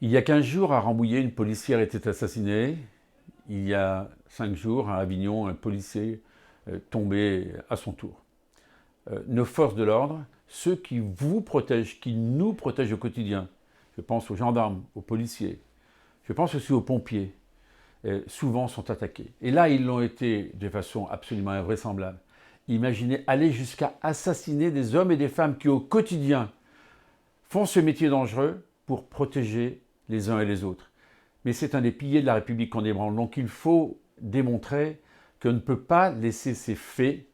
Il y a 15 jours, à Rambouillet, une policière était assassinée. Il y a 5 jours, à Avignon, un policier tombé à son tour. Nos forces de l'ordre, ceux qui vous protègent, qui nous protègent au quotidien, je pense aux gendarmes, aux policiers, je pense aussi aux pompiers, souvent sont attaqués. Et là, ils l'ont été de façon absolument invraisemblable. Imaginez aller jusqu'à assassiner des hommes et des femmes qui, au quotidien, font ce métier dangereux pour protéger les uns et les autres. Mais c'est un des piliers de la République qu'on ébranle. Donc il faut démontrer qu'on ne peut pas laisser ces faits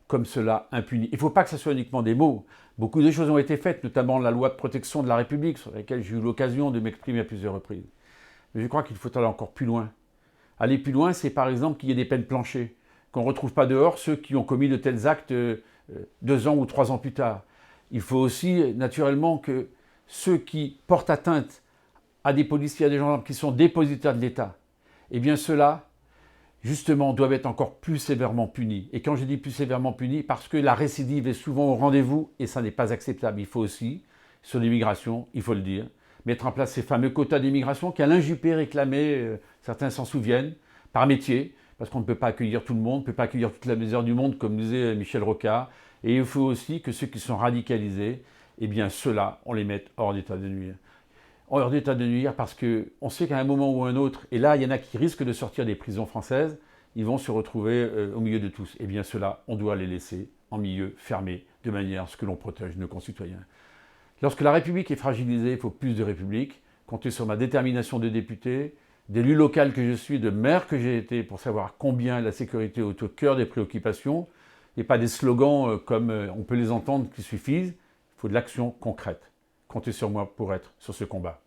comme cela impunis. Il ne faut pas que ce soit uniquement des mots. Beaucoup de choses ont été faites, notamment la loi de protection de la République, sur laquelle j'ai eu l'occasion de m'exprimer à plusieurs reprises. Mais je crois qu'il faut aller encore plus loin. Aller plus loin, c'est par exemple qu'il y ait des peines planchées, qu'on ne retrouve pas dehors ceux qui ont commis de tels actes 2 ans ou 3 ans plus tard. Il faut aussi, naturellement, que ceux qui portent atteinte à des policiers, à des gendarmes qui sont dépositaires de l'État, eh bien ceux-là, justement, doivent être encore plus sévèrement punis. Et quand je dis plus sévèrement punis, parce que la récidive est souvent au rendez-vous et ça n'est pas acceptable. Il faut aussi, sur l'immigration, il faut le dire, mettre en place ces fameux quotas d'immigration qu'Alain Juppé réclamait, certains s'en souviennent, par métier, parce qu'on ne peut pas accueillir tout le monde, on ne peut pas accueillir toute la misère du monde, comme disait Michel Rocard. Et il faut aussi que ceux qui sont radicalisés, eh bien ceux-là, on les mette hors d'état de nuire. Hors d'état de nuire parce qu'on sait qu'à un moment ou un autre, et là il y en a qui risquent de sortir des prisons françaises, ils vont se retrouver au milieu de tous. Eh bien ceux-là, on doit les laisser en milieu fermé, de manière à ce que l'on protège nos concitoyens. Lorsque la République est fragilisée, il faut plus de République. Comptez sur ma détermination de député, d'élu local que je suis, de maire que j'ai été, pour savoir combien la sécurité est au cœur des préoccupations, et pas des slogans comme on peut les entendre qui suffisent. Il faut de l'action concrète. Comptez sur moi pour être sur ce combat.